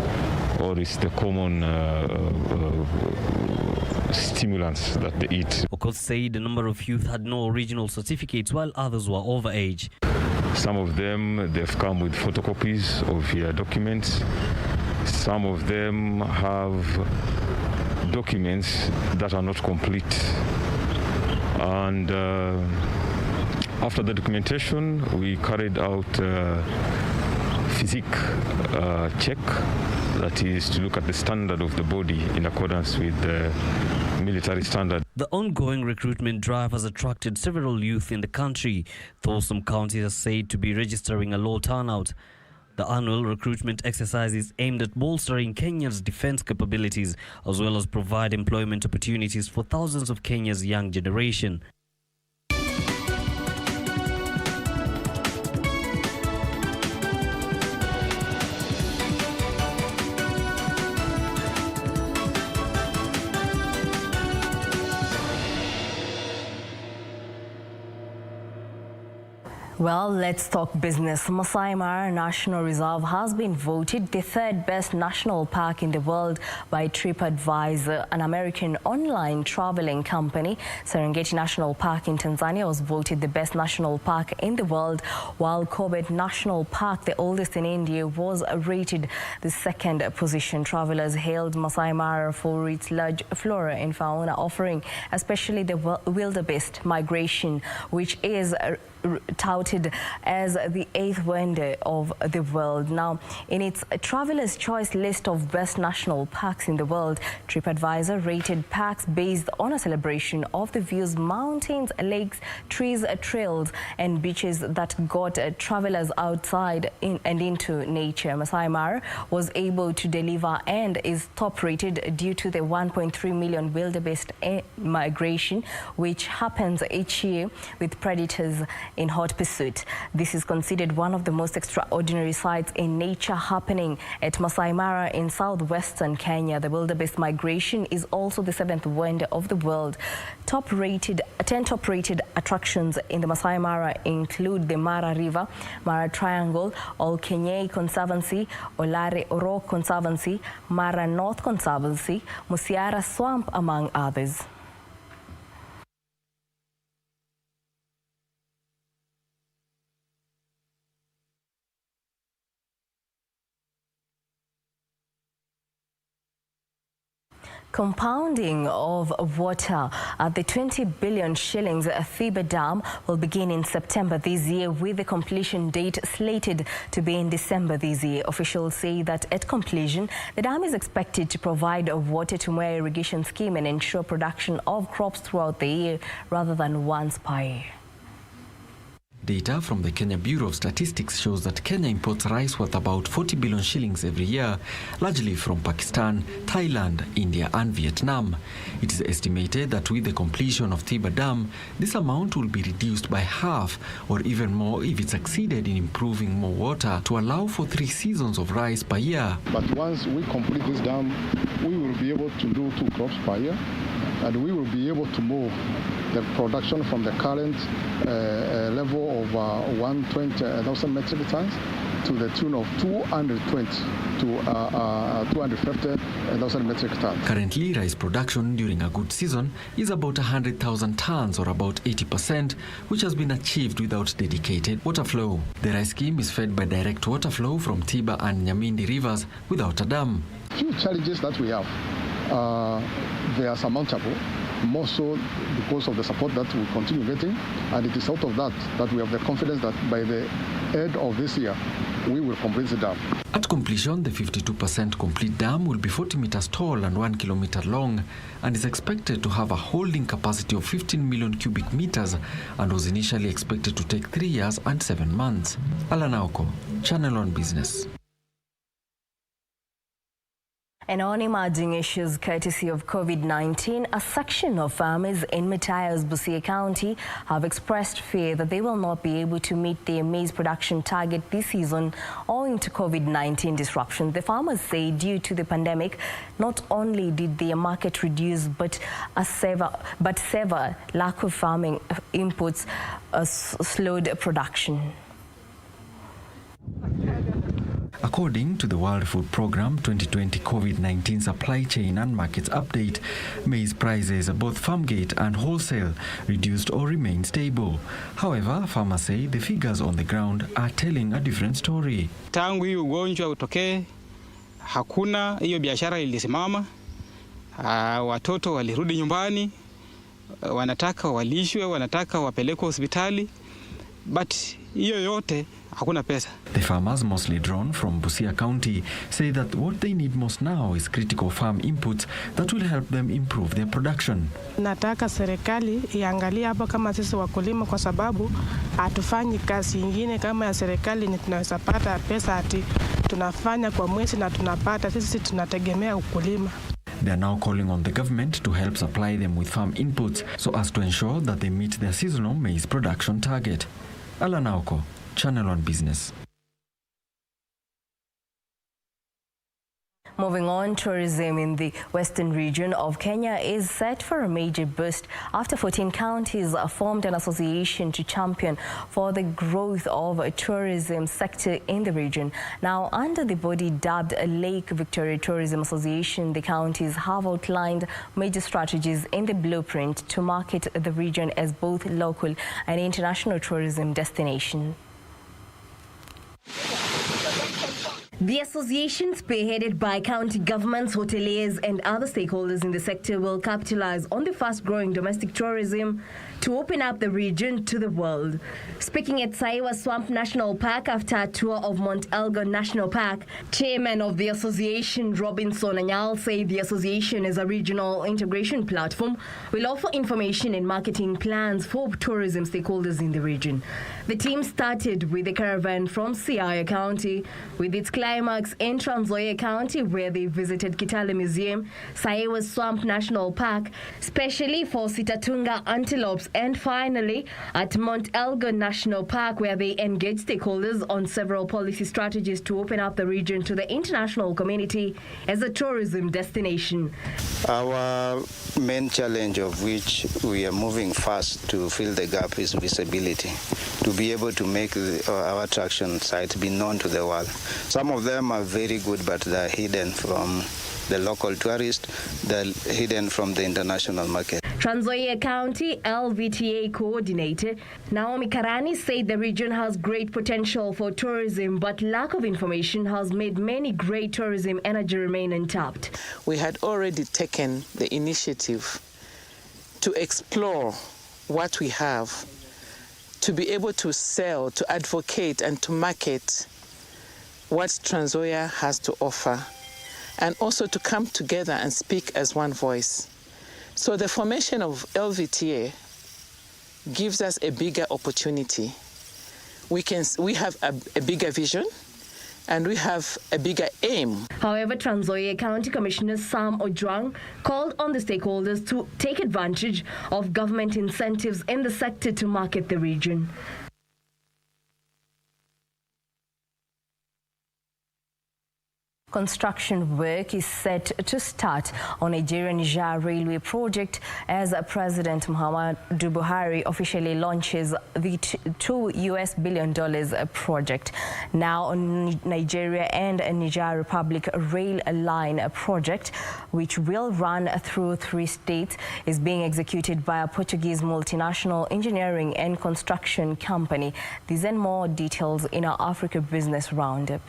or it's the common stimulants that they eat. Okoth said a number of youth had no original certificates while others were overage. Some of them, they've come with photocopies of their documents. Some of them have documents that are not complete. And after the documentation, we carried out physique check, that is to look at the standard of the body in accordance with the military standard. The ongoing recruitment drive has attracted several youth in the country, though some counties are said to be registering a low turnout. The annual recruitment exercise is aimed at bolstering Kenya's defense capabilities, as well as provide employment opportunities for thousands of Kenya's young generation. Well, let's talk business. Masai Mara National Reserve has been voted the third best national park in the world by TripAdvisor, an American online traveling company. Serengeti National Park in Tanzania was voted the best national park in the world, while Corbett National Park, the oldest in India, was rated the second position. Travelers hailed Masai Mara for its large flora and fauna, offering especially the wildebeest migration, which is touted as the 8th wonder of the world. Now, in its Traveler's Choice list of best national parks in the world, TripAdvisor rated parks based on a celebration of the views, mountains, lakes, trees, trails, and beaches that got travelers outside and into nature. Masai Mara was able to deliver and is top rated due to the 1.3 million wildebeest migration, which happens each year with predators in hot pursuit. This is considered one of the most extraordinary sights in nature happening at Masai Mara in southwestern Kenya. The wildebeest migration is also the 7th wonder of the world. 10 top-rated attractions in the Masai Mara include the Mara River, Mara Triangle, Olkenyei Conservancy, Olare Oro Conservancy, Mara North Conservancy, Musiara Swamp, among others. Compounding of water at the 20 billion shillings Thiba Dam will begin in September this year, with the completion date slated to be in December this year. Officials say that at completion, the dam is expected to provide water to Mwea irrigation scheme and ensure production of crops throughout the year rather than once per year. Data from the Kenya Bureau of Statistics shows that Kenya imports rice worth about 40 billion shillings every year, largely from Pakistan, Thailand, India and Vietnam. It is estimated that with the completion of Thiba Dam, this amount will be reduced by half or even more if it succeeded in improving more water to allow for 3 seasons of rice per year. But once we complete this dam, we will be able to do 2 crops per year, and we will be able to move the production from the current level of 120,000 metric tons to the tune of 220 to 250,000 metric tons. Currently, rice production during a good season is about 100,000 tons, or about 80%, which has been achieved without dedicated water flow. The rice scheme is fed by direct water flow from Thiba and Nyamindi rivers without a dam. Few challenges that we have, they are surmountable, more so because of the support that we continue getting, and it is out of that we have the confidence that by the end of this year we will complete the dam. At completion, the 52% complete dam will be 40 meters tall and 1 kilometer long, and is expected to have a holding capacity of 15 million cubic meters, and was initially expected to take 3 years and 7 months. Alan Aoko, Channel on Business. And on emerging issues courtesy of COVID-19, a section of farmers in Matayos, Busia County have expressed fear that they will not be able to meet their maize production target this season owing to COVID-19 disruption. The farmers say due to the pandemic, not only did their market reduce, but severe lack of farming inputs slowed production. According to the World Food Programme 2020 COVID-19 Supply Chain and Markets Update, maize prices, both farm gate and wholesale, reduced or remained stable. However, farmers say the figures on the ground are telling a different story. Tangu hii ugonjwa utokee, hakuna hiyo biashara ilisimama. Watoto walirudi nyumbani, wanataka walishwe, wanataka wapelekwe hospitali, but hiyo yote hakuna pesa. The farmers, mostly drawn from Busia County, say that what they need most now is critical farm inputs that will help them improve their production. Nataka serikali iangalie hapo kama sisi wakulima, kwa sababu hatufanyi kazi nyingine kama ya serikali. Ni tunaweza pata pesa ati tunafanya kwa mwezi na tunapata, sisi tunategemea ukulima. They are now calling on the government to help supply them with farm inputs so as to ensure that they meet their seasonal maize production target. Alanauko, Channel One Business. Moving on, tourism in the western region of Kenya is set for a major boost after 14 counties formed an association to champion for the growth of a tourism sector in the region. Now, under the body dubbed Lake Victoria Tourism Association, the counties have outlined major strategies in the blueprint to market the region as both local and international tourism destination. The association, spearheaded by county governments, hoteliers and other stakeholders in the sector, will capitalize on the fast-growing domestic tourism to open up the region to the world. Speaking at Saiwa Swamp National Park after a tour of Mount Elgon National Park, Chairman of the association, Robinson Anyal, said the association as a regional integration platform will offer information and marketing plans for tourism stakeholders in the region. The team started with a caravan from Siaya County, with its climax in Trans Nzoia County, where they visited Kitale Museum, Saiwa Swamp National Park, specially for Sitatunga antelopes, and finally at Mount Elgon National Park, where they engaged stakeholders on several policy strategies to open up the region to the international community as a tourism destination. Our main challenge, of which we are moving fast to fill the gap, is visibility, to be able to make our attraction sites be known to the world. Some of them are very good, but they're hidden from the local tourist, they're hidden from the international market. Trans Nzoia County LVTA coordinator Naomi Karani said the region has great potential for tourism, but lack of information has made many great tourism energy remain untapped. We had already taken the initiative to explore what we have, to be able to sell, to advocate and to market what Trans Nzoia has to offer, and also to come together and speak as one voice. So the formation of LVTA gives us a bigger opportunity. We have a bigger vision and we have a bigger aim. However, Trans Nzoia County Commissioner Sam Ojwang called on the stakeholders to take advantage of government incentives in the sector to market the region. Construction work is set to start on Nigeria-Niger railway project as President Muhammadu Buhari officially launches the $2 billion project. Now, on Nigeria and Niger Republic rail line project, which will run through 3 states, is being executed by a Portuguese multinational engineering and construction company. These and more details in our Africa Business Roundup.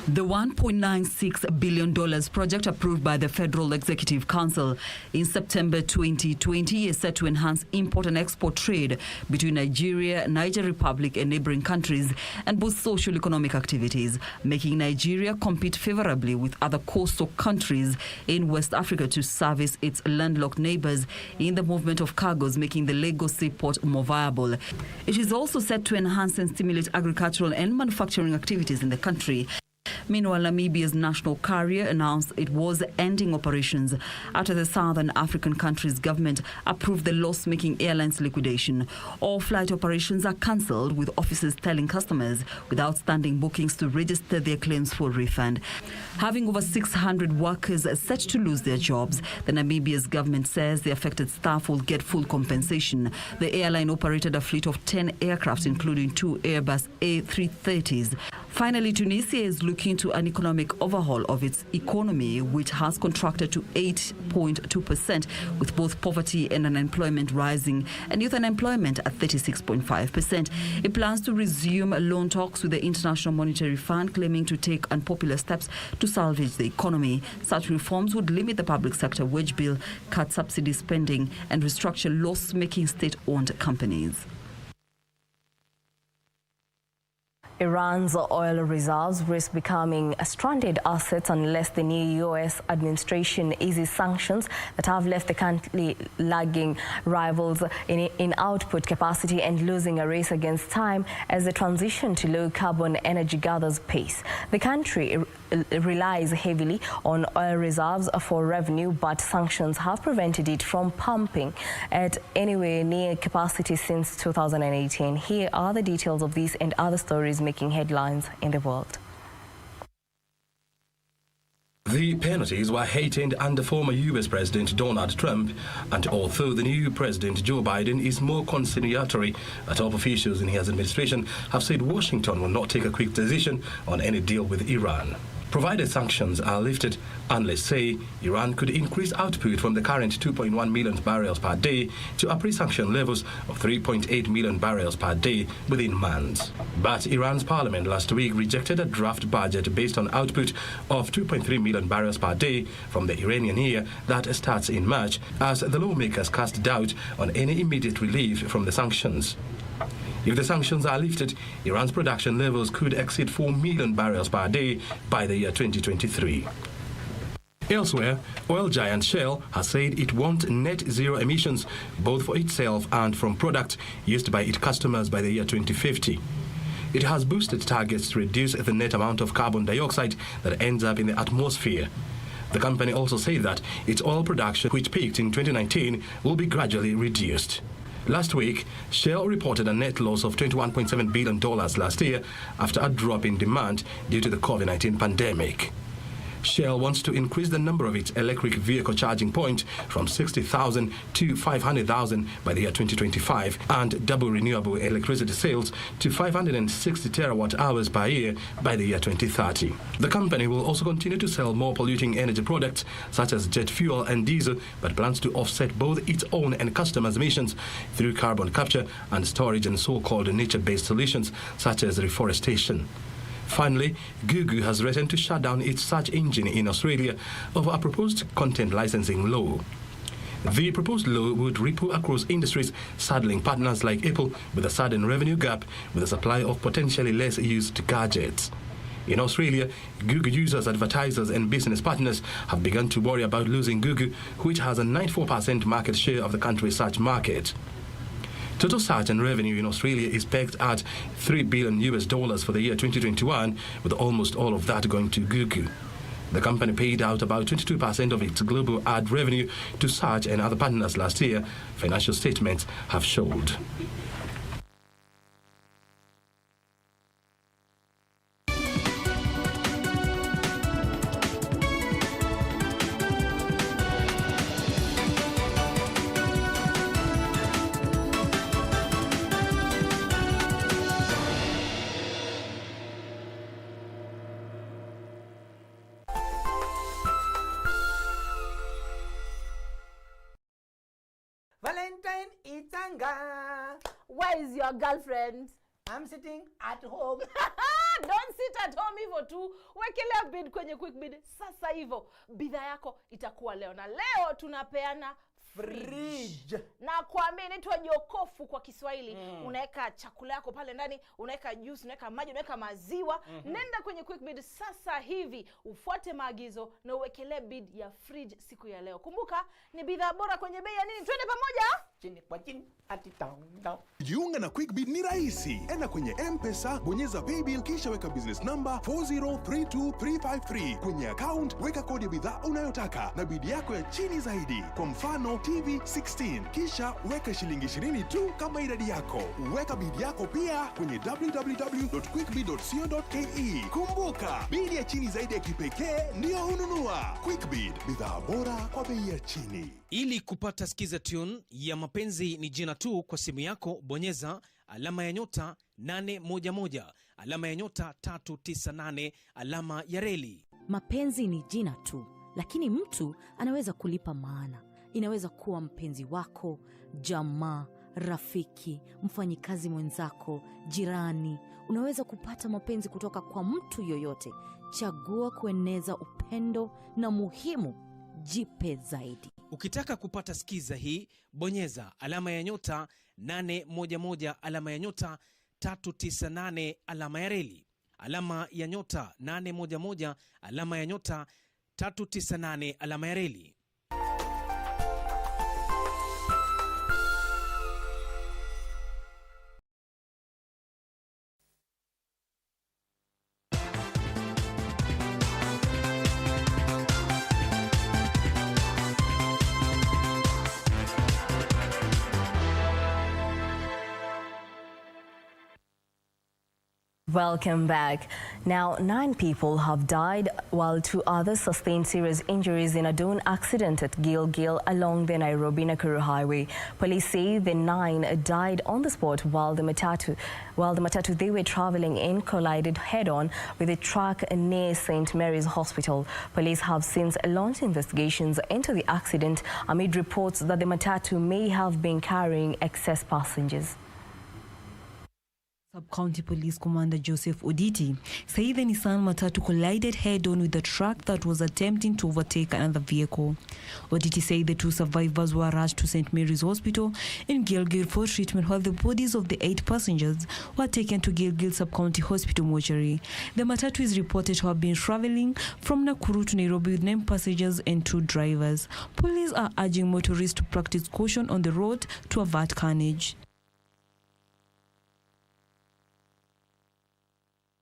The $1.96 billion project approved by the Federal Executive Council in September 2020 is set to enhance import and export trade between Nigeria, Niger Republic and neighboring countries and boost socio-economic activities, making Nigeria compete favorably with other coastal countries in West Africa to service its landlocked neighbors in the movement of cargoes, making the Lagos seaport more viable. It is also set to enhance and stimulate agricultural and manufacturing activities in the country. Meanwhile, Namibia's national carrier announced it was ending operations after the Southern African country's government approved the loss-making airline's liquidation. All flight operations are cancelled, with officers telling customers with outstanding bookings to register their claims for refund. Having over 600 workers set to lose their jobs, the Namibia's government says the affected staff will get full compensation. The airline operated a fleet of 10 aircraft, including 2 Airbus A330s. Finally, Tunisia is looking to an economic overhaul of its economy, which has contracted to 8.2%, with both poverty and unemployment rising and youth unemployment at 36.5%. It plans to resume loan talks with the International Monetary Fund, claiming to take unpopular steps to salvage the economy. Such reforms would limit the public sector wage bill, cut subsidy spending, and restructure loss-making state-owned companies. Iran's oil reserves risk becoming stranded assets unless the new U.S. administration eases sanctions that have left the country lagging rivals in output capacity and losing a race against time as the transition to low-carbon energy gathers pace. The country relies heavily on oil reserves for revenue, but sanctions have prevented it from pumping at anywhere near capacity since 2018. Here are the details of these and other stories making headlines in the world. The penalties were heightened under former U.S. President Donald Trump, and although the new President Joe Biden is more conciliatory, top officials in his administration have said Washington will not take a quick decision on any deal with Iran. Provided sanctions are lifted, analysts say Iran could increase output from the current 2.1 million barrels per day to a pre-sanction levels of 3.8 million barrels per day within months. But Iran's parliament last week rejected a draft budget based on output of 2.3 million barrels per day from the Iranian year that starts in March, as the lawmakers cast doubt on any immediate relief from the sanctions. If the sanctions are lifted, Iran's production levels could exceed 4 million barrels per day by the year 2023. Elsewhere, oil giant Shell has said it wants net zero emissions both for itself and from products used by its customers by the year 2050. It has boosted targets to reduce the net amount of carbon dioxide that ends up in the atmosphere. The company also said that its oil production, which peaked in 2019, will be gradually reduced. Last week, Shell reported a net loss of $21.7 billion last year after a drop in demand due to the COVID-19 pandemic. Shell wants to increase the number of its electric vehicle charging points from 60,000 to 500,000 by the year 2025 and double renewable electricity sales to 560 terawatt-hours per year by the year 2030. The company will also continue to sell more polluting energy products such as jet fuel and diesel, but plans to offset both its own and customers' emissions through carbon capture and storage and so-called nature-based solutions such as reforestation. Finally, Google has threatened to shut down its search engine in Australia over a proposed content licensing law. The proposed law would ripple across industries, saddling partners like Apple with a sudden revenue gap with a supply of potentially less used gadgets. In Australia, Google users, advertisers and business partners have begun to worry about losing Google, which has a 94% market share of the country's search market. Total search and revenue in Australia is pegged at $3 billion for the year 2021, with almost all of that going to Google. The company paid out about 22% of its global ad revenue to search and other partners last year, financial statements have showed. Valentine Itanga. Where is your girlfriend? I'm sitting at home. Don't sit at home hivyo tu. Wekelea bid kwenye quick bid. Sasa hivyo bidhaa yako itakuwa leo. Na leo tunapeana fridge. Na kuambia inaitwa jokofu kwa Kiswahili. Unaweka chakula yako pale ndani, unaweka juice, unaweka maji, unaweka maziwa. Nenda kwenye quick bid sasa hivi, ufuate maagizo na uwekelee bid ya fridge siku ya leo. Kumbuka ni bidhaa bora kwenye bei ya nini? Twende pamoja. chini kwa chini hadi down. Jiunga na QuickBid ni rahisi. Enda kwenye M-Pesa, bonyeza paybill kisha weka business number 4032353. Kwenye account weka kodi ya bidhaa unayotaka na bidi yako ya chini zaidi. Kwa mfano TV 16. Kisha weka shilingi 20 tu kama idadi yako. Weka bidi yako pia kwenye www.quickbid.co.ke. Kumbuka, bidi ya chini zaidi ya kipekee ndio ununua. QuickBid, bidhaa bora kwa bei ya chini. Ili kupata skiza tune ya mapenzi ni jina tu kwa simu yako, bonyeza alama ya nyota 811 alama ya nyota 398 alama ya reli. Mapenzi ni jina tu, lakini mtu anaweza kulipa maana. Inaweza kuwa mpenzi wako, jamaa, rafiki, mfanyikazi mwenzako, jirani. Unaweza kupata mapenzi kutoka kwa mtu yoyote. Chagua kueneza upendo na muhimu, jipe zaidi. Ukitaka kupata skiza hii, bonyeza alama ya nyota 811 alama ya nyota 398 alama ya reli. Alama ya nyota 811 alama ya nyota 398 alama ya reli. Welcome back. Now, 9 people have died while 2 others sustained serious injuries in a drone accident at Gilgil along the Nairobi-Nakuru highway. Police say the 9 died on the spot while the matatu they were traveling in collided head-on with a truck near St. Mary's Hospital. Police have since launched investigations into the accident amid reports that the matatu may have been carrying excess passengers. Sub-County Police Commander Joseph Oditi said the Nissan Matatu collided head-on with the truck that was attempting to overtake another vehicle. Oditi said the 2 survivors were rushed to St. Mary's Hospital in Gilgil for treatment, while the bodies of the 8 passengers were taken to Gilgil Sub-County Hospital mortuary. The Matatu is reported to have been traveling from Nakuru to Nairobi with 9 passengers and 2 drivers. Police are urging motorists to practice caution on the road to avert carnage.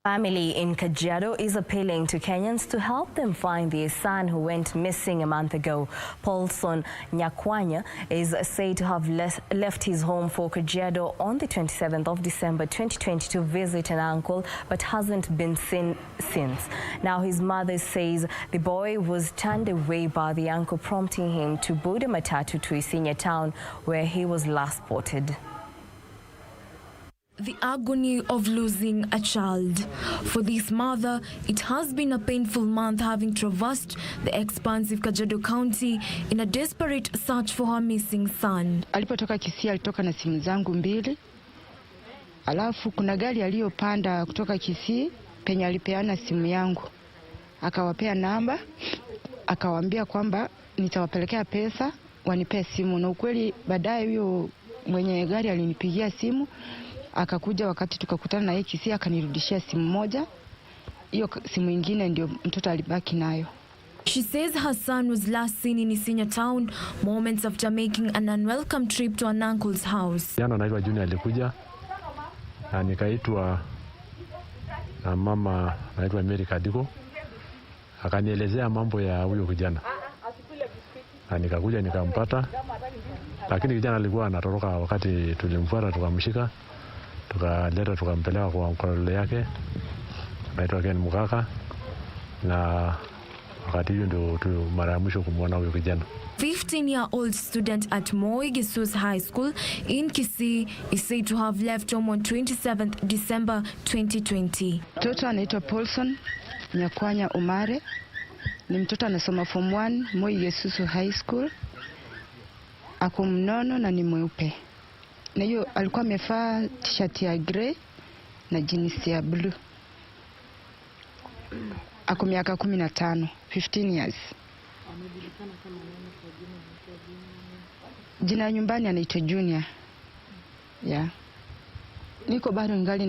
Family in Kajiado is appealing to Kenyans to help them find their son who went missing a month ago. Paulson Nyakwanya is said to have left his home for Kajiado on the 27th of December 2020 to visit an uncle, but hasn't been seen since. Now his mother says the boy was turned away by the uncle, prompting him to board a matatu to Isinya town where he was last spotted. The agony of losing a child. For this mother, it has been a painful month, having traversed the expansive Kajiado County in a desperate search for her missing son. Alipotoka Kisii alitoka na simu zangu 2. Alafu kuna gari aliyopanda kutoka Kisii penye alipeana simu yangu. Akawapea namba, akawaambia kwamba nitawapelekea pesa wanipee simu, na ukweli baadaye huyo mwenye gari alinipigia simu. Akakuja wakati tukakutana na yeye Kisii, akanirudishia simu moja. Hiyo simu nyingine ndio mtoto alibaki nayo. She says her son was last seen in Isinya town moments after making an unwelcome trip to an uncle's house. Jana naitwa Junior alikuja na nikaitwa na mama naitwa Mary Kadiko, akanielezea mambo ya huyo kijana. Na nikakuja nikampata, lakini kijana alikuwa anatoroka. Wakati tulimfuata tukamshika, tukaleta tukampeleka kwa mkolole yake naitwa Ken Mukaka, na wakati hiyo ndio mara ya mwisho kumwona huyo kijana. 15-year-old student at Moi Gesus High School in Kisii is said to have left home on 27th December 2020. Mtoto anaitwa Paulson Nyakwanya Umare. Ni mtoto anasoma form 1 Moi Gesus High School. Ako mnono na ni mweupe. Na hiyo alikuwa amevaa t-shirt ya grey na jeans ya blue. Ako miaka 15, 15 years. Anajulikana kama nani kwa jina? Jina nyumbani anaitwa Junior. Yeah. Niko bado ngali